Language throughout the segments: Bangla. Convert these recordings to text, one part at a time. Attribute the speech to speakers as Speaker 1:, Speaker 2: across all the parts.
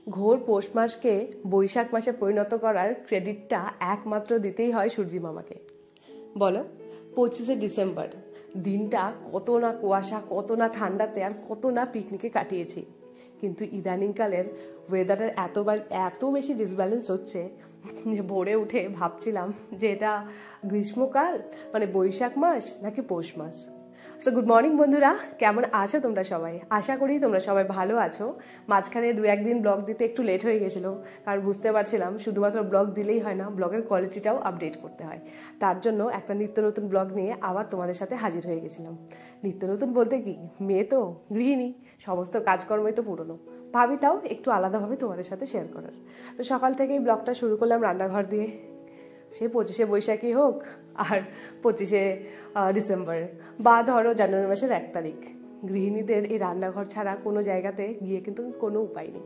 Speaker 1: ঘোর পৌষ মাসকে বৈশাখ মাসে পরিণত করার ক্রেডিটটা একমাত্র দিতেই হয় সূর্যি মামাকে। বলো, 25শে ডিসেম্বর দিনটা কত না কুয়াশা, কত না ঠান্ডাতে আর কত না পিকনিকে কাটিয়েছি, কিন্তু ইদানিংকালের ওয়েদারের এত বেশি ডিসব্যালেন্স হচ্ছে যে ভোরে উঠে ভাবছিলাম যে এটা গ্রীষ্মকাল মানে বৈশাখ মাস নাকি পৌষ মাস। সো গুড মর্নিং বন্ধুরা, কেমন আছো তোমরা সবাই? আশা করি তোমরা সবাই ভালো আছো। মাঝখানে 2-1 দিন ব্লগ দিতে একটু লেট হয়ে গেছিলো, কারণ বুঝতে পারছিলাম শুধুমাত্র ব্লগ দিলেই হয় না, ব্লগের কোয়ালিটিটাও আপডেট করতে হয়। তার জন্য একটা নিত্য নতুন ব্লগ নিয়ে আবার তোমাদের সাথে হাজির হয়ে গেছিলাম। নিত্য নতুন বলতে কি, মেয়ে তো গৃহিণী, সমস্ত কাজকর্মই তো পুরনো, ভাবি তাও একটু আলাদাভাবে তোমাদের সাথে শেয়ার করার। তো সকাল থেকেই ব্লগটা শুরু করলাম রান্নাঘর দিয়ে। সে 25শে বৈশাখী হোক আর 25শে ডিসেম্বর বা ধরো জানুয়ারি মাসের 1 তারিখ, গৃহিণীদের এই রান্নাঘর ছাড়া কোনো জায়গাতে গিয়ে কিন্তু কোনো উপায় নেই।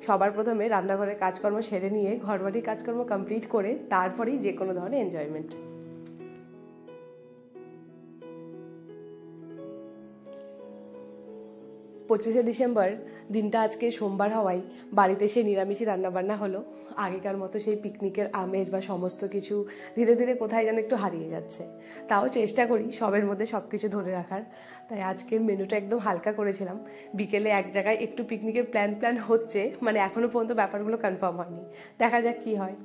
Speaker 1: সবার প্রথমে রান্নাঘরের কাজকর্ম সেরে নিয়ে ঘরবাড়ির কাজকর্ম কমপ্লিট করে তারপরেই যে কোনো ধরনের এনজয়মেন্ট। 25শে ডিসেম্বর দিনটা আজকে সোমবার হওয়ায় বাড়িতে সেই নিরামিষই রান্নাবান্না হলো। আগেকার মতো সেই পিকনিকের আমেজ বা সমস্ত কিছু ধীরে ধীরে কোথায় যেন একটু হারিয়ে যাচ্ছে। তাও চেষ্টা করি সবের মধ্যে সব কিছু ধরে রাখার। তাই আজকে মেনুটা একদম হালকা করেছিলাম। বিকেলে এক জায়গায় একটু পিকনিকের প্ল্যান হচ্ছে, মানে এখনও পর্যন্ত ব্যাপারগুলো কনফার্ম হয়নি, দেখা যাক কী হয়।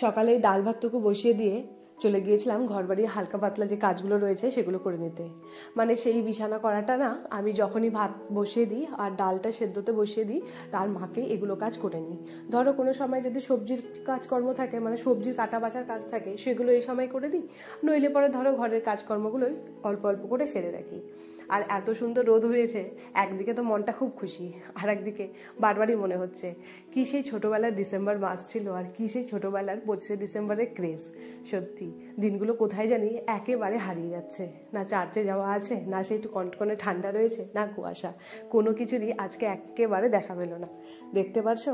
Speaker 1: সকালে ডাল ভাতটুকু বসিয়ে দিয়ে চলে গিয়েছিলাম ঘরবাড়ির হালকা পাতলা যে কাজগুলো রয়েছে সেগুলো করে নিতে। মানে সেই বিছানা করাটা না, আমি যখনই ভাত বসিয়ে দিই আর ডালটা সেদ্ধতে বসিয়ে দিই তার মাকেই এগুলো কাজ করে নিই। ধরো কোনো সময় যদি সবজির কাজকর্ম থাকে, মানে সবজির কাটা বাছার কাজ থাকে, সেগুলো এই সময় করে দিই। নইলে পরে ধরো ঘরের কাজকর্মগুলোই অল্প অল্প করে সেরে রাখি। আর এত সুন্দর রোদ হয়েছে, একদিকে তো মনটা খুব খুশি, আর একদিকে বারবারই মনে হচ্ছে কি সেই ছোটোবেলার ডিসেম্বর মাস ছিল, আর কি সেই ছোটোবেলার 25শে ডিসেম্বরের ক্রেজ। সত্যি দিনগুলো কোথায় জানি একেবারে হারিয়ে যাচ্ছে। না চার্চে যাওয়া আছে, না সেই একটু কনকনে ঠান্ডা রয়েছে, না কুয়াশা, কোনো কিছুরই আজকে একেবারে দেখা পেল না। দেখতে পারছো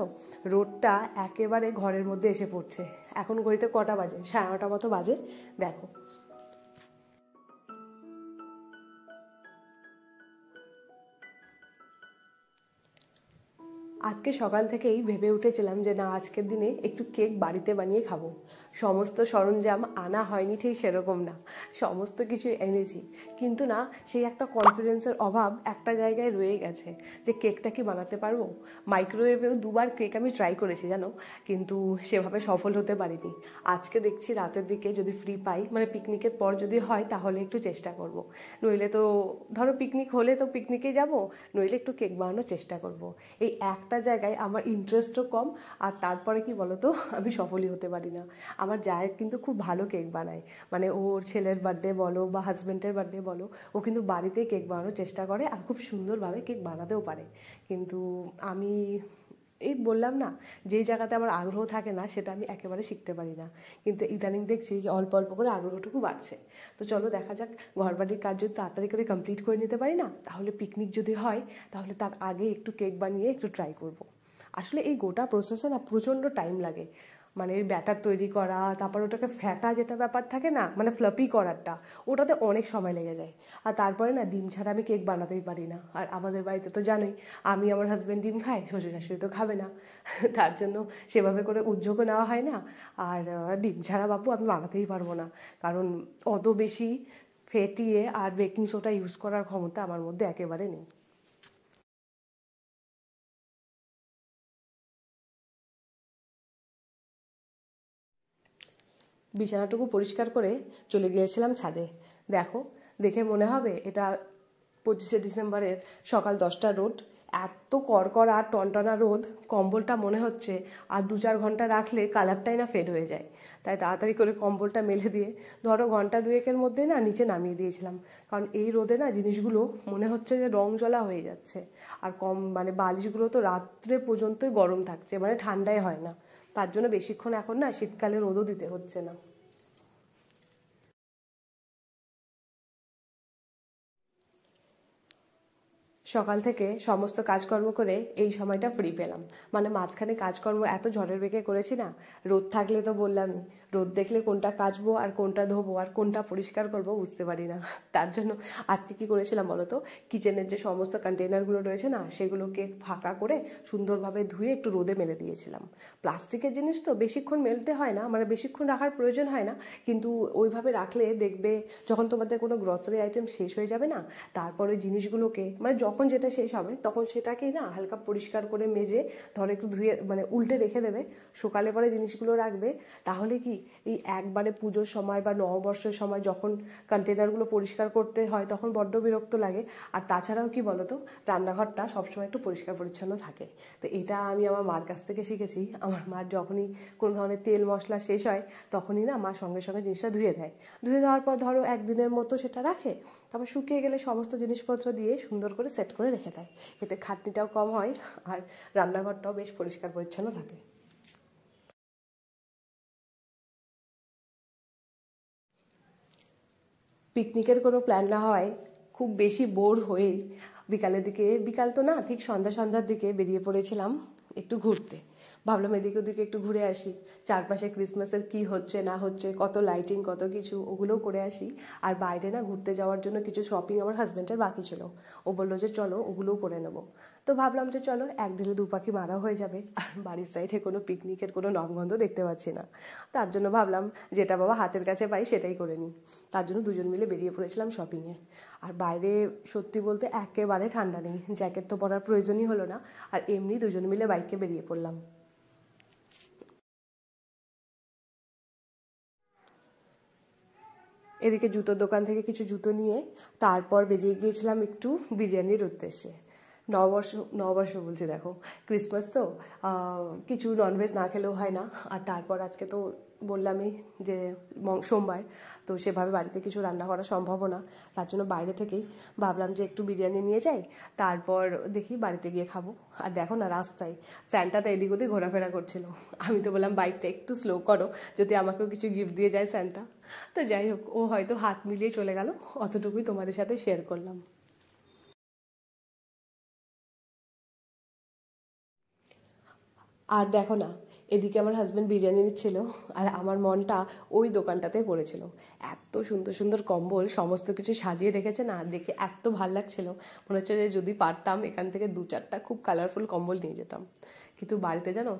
Speaker 1: রোদটা একেবারে ঘরের মধ্যে এসে পড়ছে। এখন ঘড়িতে কটা বাজে? 9:30 মতো বাজে। দেখো, আজকে সকাল থেকেই ভেবে উঠেছিলাম যে না, আজকের দিনে একটু কেক বাড়িতে বানিয়ে খাবো। সমস্ত সরঞ্জাম আনা হয়নি ঠিক সেরকম না, সমস্ত কিছু এনেছি, কিন্তু না সেই একটা কনফিডেন্সের অভাব একটা জায়গায় রয়ে গেছে যে কেকটা কি বানাতে পারবো। মাইক্রোওয়েভেও 2বার কেক আমি ট্রাই করেছি জানো, কিন্তু সেভাবে সফল হতে পারিনি। আজকে দেখছি রাতের দিকে যদি ফ্রি পাই, মানে পিকনিকের পর যদি হয় তাহলে একটু চেষ্টা করব। নইলে তো ধরো পিকনিক হলে তো পিকনিকে যাব, নইলে একটু কেক বানানোর চেষ্টা করব। এই একটা জায়গায় আমার ইন্টারেস্টও কম, আর তারপরে কি বলতো, আমি সফলই হতে পারি না। আমার জায়ের কিন্তু খুব ভালো কেক বানায়, মানে ওর ছেলের বার্থডে বলো বা হাজব্যান্ডের বার্থডে বলো, ও কিন্তু বাড়িতেই কেক বানানোর চেষ্টা করে আর খুব সুন্দরভাবে কেক বানাতেও পারে। কিন্তু আমি এই বললাম না, যেই জায়গাতে আমার আগ্রহ থাকে না সেটা আমি একেবারে শিখতে পারি না। কিন্তু ইদানিং দেখছি যে অল্প অল্প করে আগ্রহটুকু বাড়ছে। তো চলো দেখা যাক, ঘরবাড়ির কাজ যদি তাড়াতাড়ি করে কমপ্লিট করে নিতে পারি না, তাহলে পিকনিক যদি হয় তাহলে তার আগে একটু কেক বানিয়ে একটু ট্রাই করব। আসলে এই গোটা প্রসেসে না প্রচণ্ড টাইম লাগে, মানে ব্যাটার তৈরি করা, তারপর ওটাকে ফ্যাটা যেটা ব্যাপার থাকে না, মানে ফ্লাপি করারটা, ওটাতে অনেক সময় লেগে যায়। আর তারপরে না ডিম ছাড়া আমি কেক বানাতেই পারি না। আর আমাদের বাড়িতে তো জানোই, আমি আমার হাজব্যান্ড ডিম খাই, শ্বশুর শাশুড়ি তো খাবে না, তার জন্য সেভাবে করে উদ্যোগও নেওয়া হয় না। আর ডিম ছাড়া বাবু আমি বানাতেই পারবো না, কারণ অত বেশি ফেটিয়ে আর বেকিং সোডা ইউজ করার ক্ষমতা আমার মধ্যে একেবারে নেই। বিছানাটুকু পরিষ্কার করে চলে গিয়েছিলাম ছাদে। দেখো, দেখে মনে হবে এটা 25শে ডিসেম্বরের সকাল 10টার রোদ। এত কড়কড়া টনটনা রোদ, কম্বলটা মনে হচ্ছে আর 2-4 ঘন্টা রাখলে কালারটাই না ফেড হয়ে যায়। তাই তাড়াতাড়ি করে কম্বলটা মেলে দিয়ে ধরো ঘন্টা 2-1-এর মধ্যে না নিচে নামিয়ে দিয়েছিলাম, কারণ এই রোদে না জিনিসগুলো মনে হচ্ছে যে রং জ্বলা হয়ে যাচ্ছে। আর মানে বালিশগুলো তো রাত্রে পর্যন্তই গরম থাকছে, মানে ঠান্ডাই হয় না। তার জন্য বেশিক্ষণ এখন না শীতকালে রোদও দিতে হচ্ছে না। সকাল থেকে সমস্ত কাজকর্ম করে এই সময়টা ফ্রি পেলাম। মানে মাঝখানে কাজকর্ম এত ঝড়ের বেগে করেছি না, রোদ থাকলে তো বললামই, রোদ দেখলে কোনটা কাচবো আর কোনটা ধোবো আর কোনটা পরিষ্কার করবো বুঝতে পারি না। তার জন্য আজকে কি করেছিলাম বলো তো, কিচেনের যে সমস্ত কন্টেনারগুলো রয়েছে না সেগুলোকে ফাঁকা করে সুন্দরভাবে ধুয়ে একটু রোদে মেলে দিয়েছিলাম। প্লাস্টিকের জিনিস তো বেশিক্ষণ মেলতে হয় না, মানে বেশিক্ষণ রাখার প্রয়োজন হয় না, কিন্তু ওইভাবে রাখলে দেখবে যখন তোমাদের কোনো গ্রসারি আইটেম শেষ হয়ে যাবে না, তারপর ওই জিনিসগুলোকে মানে যখন যেটা শেষ হবে তখন সেটাকেই না হালকা পরিষ্কার করে মেজে ধরো একটু ধুয়ে মানে উল্টে রেখে দেবে, সকালে পরে জিনিসগুলো রাখবে। তাহলে কি এই একবারে পুজোর সময় বা নববর্ষের সময় যখন কন্টেনারগুলো পরিষ্কার করতে হয় তখন বড্ড বিরক্ত লাগে। আর তাছাড়াও কি বলতো, রান্নাঘরটা সবসময় একটু পরিষ্কার পরিচ্ছন্ন থাকে। তো এটা আমি আমার মার কাছ থেকে শিখেছি। আমার মার যখনই কোনো ধরনের তেল মশলা শেষ হয় তখনই না মা সঙ্গে সঙ্গে জিনিসটা ধুয়ে দেয়। ধুয়ে দেওয়ার পর ধরো একদিনের মতো সেটা রাখে, তারপর শুকিয়ে গেলে সমস্ত জিনিসপত্র দিয়ে সুন্দর করে সেট করে রেখে দেয়। এতে খাটনিটাও কম হয় আর রান্নাঘরটাও বেশ পরিষ্কার পরিচ্ছন্ন থাকে। পিকনিকের কোনো প্ল্যান না হয় খুব বেশি বোর হয়ে বিকালের দিকে, বিকাল তো না ঠিক সন্ধ্যার দিকে বেরিয়ে পড়েছিলাম একটু ঘুরতে। ভাবলাম এদিকে ওদিকে একটু ঘুরে আসি, চারপাশে ক্রিসমাসের কি হচ্ছে না হচ্ছে, কত লাইটিং কত কিছু, ওগুলোও করে আসি। আর বাইরে না ঘুরতে যাওয়ার জন্য কিছু শপিং আমার হাজব্যান্ডের বাকি ছিল, ও বললো যে চলো ওগুলোও করে নেবো। তো ভাবলাম যে চলো এক ঢিলে দু পাখি মারা হয়ে যাবে। আর বাড়ির সাইডে কোনো পিকনিকের কোনো নামগন্ধ দেখতে পাচ্ছি না, তার জন্য ভাবলাম যেটা বাবা হাতের কাছে পাই সেটাই করে নিই। তার জন্য দুজন মিলে বেরিয়ে পড়েছিলাম শপিংয়ে। আর বাইরে সত্যি বলতে একেবারে ঠান্ডা নেই, জ্যাকেট তো পরার প্রয়োজনই হলো না, আর এমনি দুজন মিলে বাইকে বেরিয়ে পড়লাম। এদিকে জুতোর দোকান থেকে কিছু জুতো নিয়ে তারপর বেরিয়ে গিয়েছিলাম একটু বিরিয়ানির উদ্দেশ্যে। নববর্ষ নববর্ষ বলছি, দেখো ক্রিসমাস তো কিছু ননভেজ না খেলেও হয় না। আর তারপর আজকে তো বললামই যে সোমবার, তো সেভাবে বাড়িতে কিছু রান্না করা সম্ভব না। তার জন্য বাইরে থেকেই ভাবলাম যে একটু বিরিয়ানি নিয়ে যাই, তারপর দেখি বাড়িতে গিয়ে খাবো। আর দেখো না রাস্তায় স্যান্টাটা এদিক ওদিক ঘোরাফেরা করছিল। আমি তো বললাম বাইকটা একটু স্লো করো, যদি আমাকেও কিছু গিফট দিয়ে যায় স্যান্টা। তো যাই হোক, ও হয়তো হাত মিলিয়ে চলে গেল, অতটুকুই তোমাদের সাথে শেয়ার করলাম। আর দেখো না, এদিকে আমার হাজব্যান্ড বিরিয়ানি নিচ্ছিল আর আমার মনটা ওই দোকানটাতে পড়েছিল। এত সুন্দর সুন্দর কম্বল সমস্ত কিছু সাজিয়ে রেখেছে না, দেখে এত ভাল লাগছিল, মনে হচ্ছে যে যদি পারতাম এখান থেকে দু চারটা খুব কালারফুল কম্বল নিয়ে যেতাম। কিন্তু বাড়িতে জানো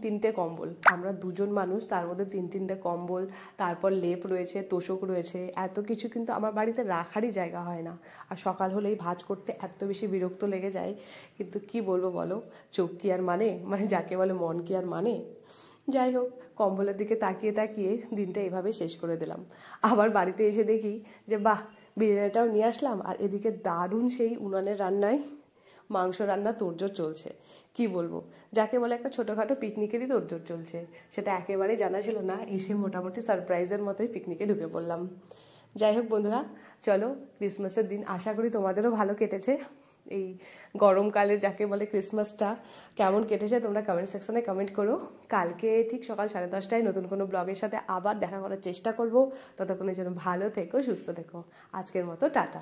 Speaker 1: তিনটে কম্বল, আমরা দুজন মানুষ, তার মধ্যে তিনটে কম্বল, তারপর লেপ রয়েছে, তোষক রয়েছে, এত কিছু কিন্তু আমার বাড়িতে রাখারই জায়গা হয় না। আর সকাল হলেই ভাঁজ করতে এত বেশি বিরক্ত লেগে যায়। কিন্তু কি বলবো বলো, চোখ কি আর মানে যাকে বলে মন কি আর মানে। যাই হোক, কম্বলের দিকে তাকিয়ে তাকিয়ে দিনটা এভাবে শেষ করে দিলাম। আবার বাড়িতে এসে দেখি যে বাহ, বিরিয়ানিটাও নিয়ে আসলাম, আর এদিকে দারুণ সেই উনানের রান্নায় মাংস রান্না তোড়জোড় চলছে। কি বলবো, যাকে বলে একটা ছোটোখাটো পিকনিকেরই তোড়জোড় চলছে। সেটা একেবারেই জানা ছিল না, এসে মোটামুটি সারপ্রাইজের মতোই পিকনিকে ঢুকে পড়লাম। যাই হোক বন্ধুরা, চলো ক্রিসমাসের দিন আশা করি তোমাদেরও ভালো কেটেছে। এই গরমকালের যাকে বলে ক্রিসমাসটা কেমন কেটেছে তোমরা কমেন্ট সেকশনে কমেন্ট করো। কালকে ঠিক সকাল 10:30টায় নতুন কোনো ব্লগের সাথে আবার দেখা করার চেষ্টা করব। ততক্ষণের জন্য ভালো থেকো, সুস্থ থেকো। আজকের মতো টাটা।